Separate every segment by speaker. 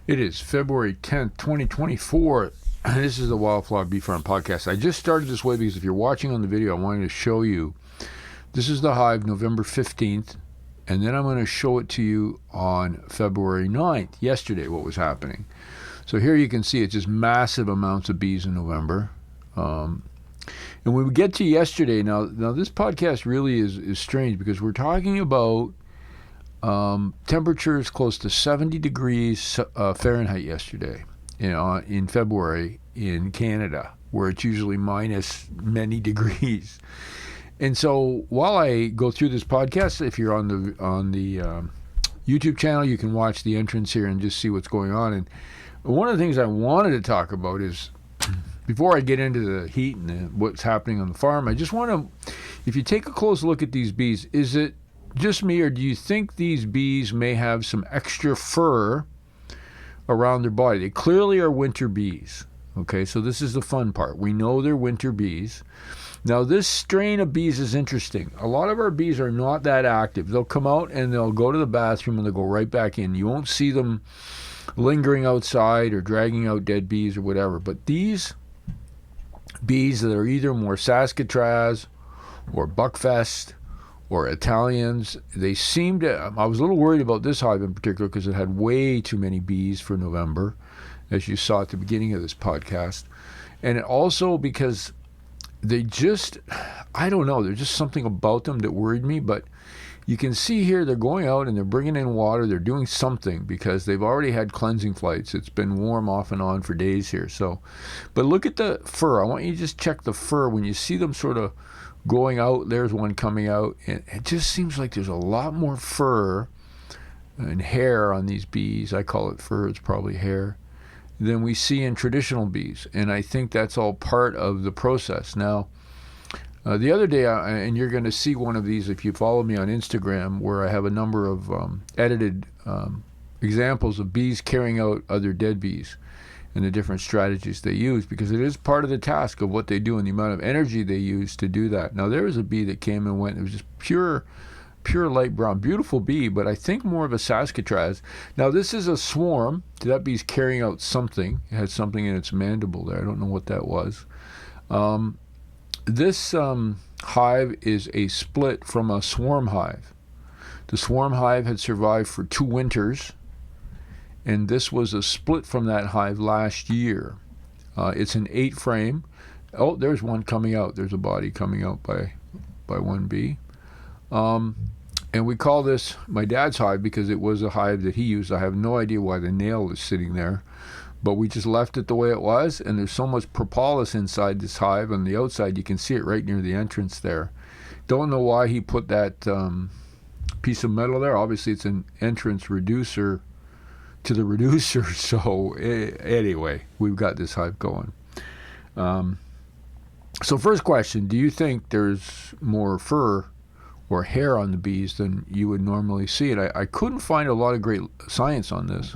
Speaker 1: It is February 10th, 2024. This is the Wildflower Bee Farm Podcast. I just started this way because if you're watching on the video, I wanted to show you. This is the hive November 15th, and then I'm going to show it to you on February 9th, yesterday, what was happening. So here you can see it's just massive amounts of bees in November. And when we get to yesterday, now this podcast really is strange because we're talking about temperatures close to 70 degrees Fahrenheit yesterday, in February in Canada, where it's usually minus many degrees. And so while I go through this podcast, if you're on the YouTube channel, you can watch the entrance here and just see what's going on. And one of the things I wanted to talk about is, before I get into the heat and what's happening on the farm, I just want to, if you take a close look at these bees, is it just me, or do you think these bees may have some extra fur around their body? They clearly are winter bees. Okay, so this is the fun part. We know they're winter bees. Now, this strain of bees is interesting. A lot of our bees are not that active. They'll come out and they'll go to the bathroom and they'll go right back in. You won't see them lingering outside or dragging out dead bees or whatever. But these bees that are either more Saskatraz or Buckfest or Italians, they seem to, I was a little worried about this hive in particular because it had way too many bees for November, as you saw at the beginning of this podcast. And also because they just, I don't know, there's just something about them that worried me. But you can see here they're going out and they're bringing in water. They're doing something because they've already had cleansing flights. It's been warm off and on for days here. So, but look at the fur. I want you to just check the fur. When you see them sort of going out, there's one coming out, and it just seems like there's a lot more fur and hair on these bees. I call it fur, it's probably hair, than we see in traditional bees. And I think that's all part of the process. Now, the other day, and you're going to see one of these if you follow me on Instagram, where I have a number of edited examples of bees carrying out other dead bees and the different strategies they use, because it is part of the task of what they do and the amount of energy they use to do that. Now, there was a bee that came and went. It was just pure light brown, beautiful bee, but I think more of a Saskatraz. Now, this is a swarm. That bee's carrying out something. It had something in its mandible there. I don't know what that was. This hive is a split from a swarm hive. The swarm hive had survived for 2 winters, and this was a split from that hive last year. It's an 8 frame. Oh, there's one coming out. There's a body coming out by one bee. And we call this my dad's hive because it was a hive that he used. I have no idea why the nail is sitting there, but we just left it the way it was, and there's so much propolis inside this hive. On the outside, you can see it right near the entrance there. Don't know why he put that piece of metal there. Obviously, it's an entrance reducer to the reducer. So anyway, we've got this hive going. So first question, do you think there's more fur or hair on the bees than you would normally see? And I couldn't find a lot of great science on this,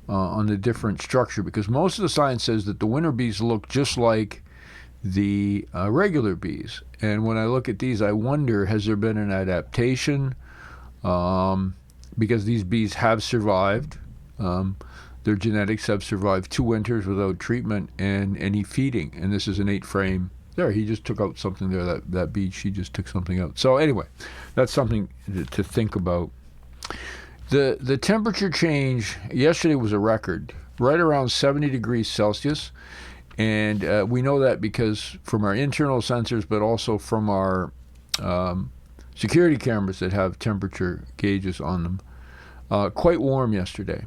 Speaker 1: on the different structure, because most of the science says that the winter bees look just like the regular bees. And when I look at these, I wonder, has there been an adaptation? Because these bees have survived. Their genetics have survived 2 winters without treatment and any feeding. And this is an 8 frame. There, he just took out something there. That bee, she just took something out. So anyway, that's something to think about. The temperature change yesterday was a record, right around 70 degrees Celsius. And we know that because from our internal sensors, but also from our security cameras that have temperature gauges on them. Quite warm yesterday.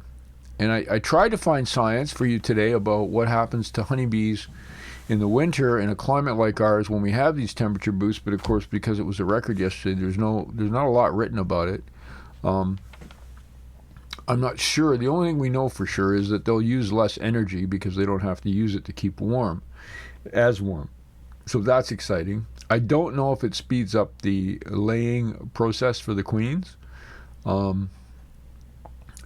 Speaker 1: And I tried to find science for you today about what happens to honeybees in the winter in a climate like ours when we have these temperature boosts. But of course, because it was a record yesterday, there's not a lot written about it. I'm not sure. The only thing we know for sure is that they'll use less energy because they don't have to use it to keep warm. So that's exciting. I don't know if it speeds up the laying process for the queens.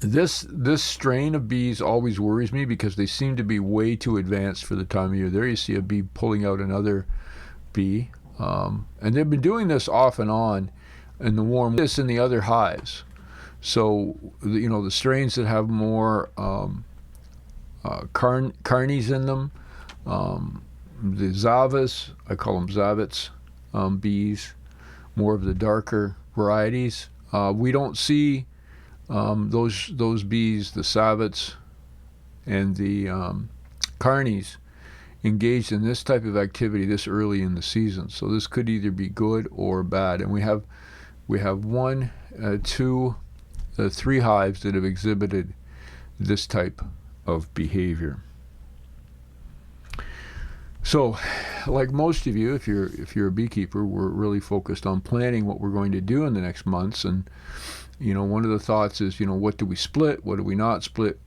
Speaker 1: This strain of bees always worries me because they seem to be way too advanced for the time of year. There you see a bee pulling out another bee. And they've been doing this off and on in the warm, this in the other hives. So, the strains that have more carnies in them. The Zavas, I call them Zavits, bees, more of the darker varieties. We don't see those bees, the Savits and the carnies, engaged in this type of activity this early in the season. So this could either be good or bad. And we have one, two, three hives that have exhibited this type of behavior. So, like most of you, if you're a beekeeper, we're really focused on planning what we're going to do in the next months. And one of the thoughts is, what do we split? What do we not split?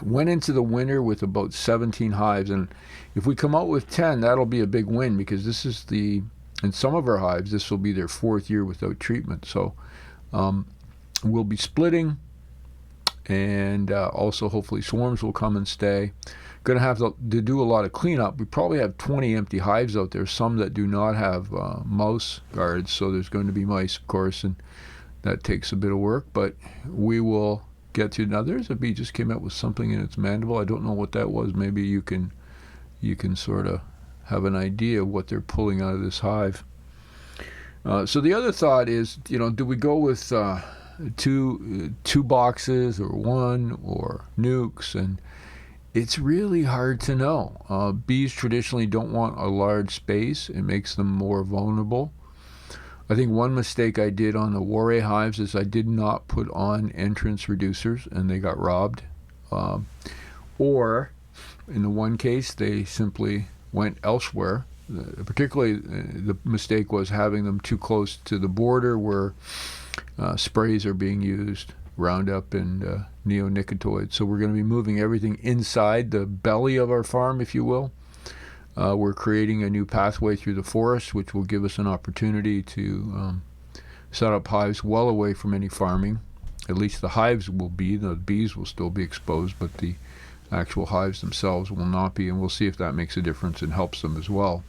Speaker 1: Went into the winter with about 17 hives, and if we come out with 10, that'll be a big win, because this is in some of our hives, this will be their 4th year without treatment. So we'll be splitting, and also hopefully swarms will come and stay. Going to have to do a lot of cleanup. We probably have 20 empty hives out there, some that do not have mouse guards, so there's going to be mice, of course, and that takes a bit of work, but we will get to. Now there's a bee just came out with something in its mandible. I don't know what that was. Maybe you can sort of have an idea of what they're pulling out of this hive. So the other thought is, do we go with two boxes or one, or nukes? And it's really hard to know. Bees traditionally don't want a large space. It makes them more vulnerable. I think one mistake I did on the Warre hives is I did not put on entrance reducers, and they got robbed. Or, in the one case, they simply went elsewhere. Particularly, the mistake was having them too close to the border where sprays are being used, Roundup and neonicotinoids. So we're going to be moving everything inside the belly of our farm, if you will. We're creating a new pathway through the forest, which will give us an opportunity to set up hives well away from any farming. At least the hives will be. The bees will still be exposed, but the actual hives themselves will not be, and we'll see if that makes a difference and helps them as well.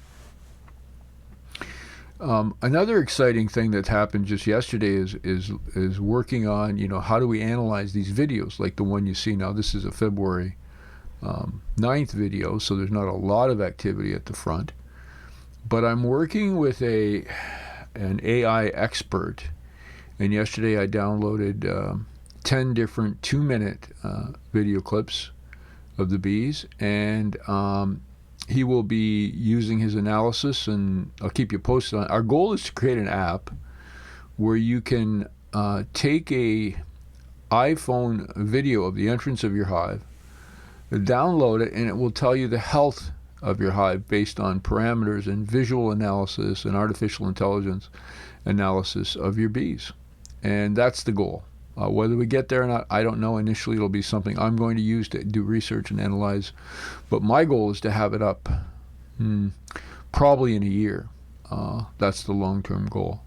Speaker 1: Another exciting thing that's happened just yesterday is working on, how do we analyze these videos, like the one you see now. This is a February 9th video, so there's not a lot of activity at the front. But I'm working with an AI expert, and yesterday I downloaded 10 different 2-minute video clips of the bees, and he will be using his analysis, and I'll keep you posted on it. Our goal is to create an app where you can take a iPhone video of the entrance of your hive, download it, and it will tell you the health of your hive based on parameters and visual analysis and artificial intelligence analysis of your bees. And that's the goal. Whether we get there or not, I don't know. Initially, it'll be something I'm going to use to do research and analyze. But my goal is to have it up probably in a year. That's the long-term goal.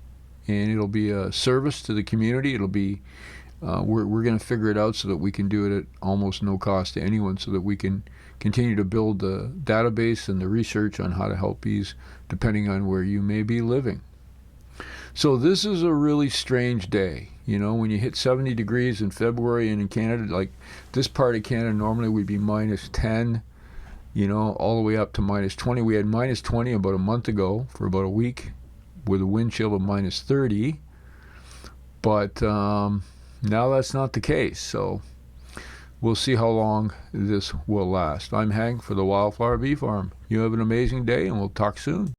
Speaker 1: And it'll be a service to the community. It'll be we're going to figure it out so that we can do it at almost no cost to anyone, so that we can continue to build the database and the research on how to help bees depending on where you may be living. So this is a really strange day. When you hit 70 degrees in February, and in Canada, like this part of Canada, normally we'd be minus 10, all the way up to minus 20. We had minus 20 about a month ago for about a week with a wind chill of minus 30. But now that's not the case. So we'll see how long this will last. I'm Hank for the Wildflower Bee Farm. You have an amazing day, and we'll talk soon.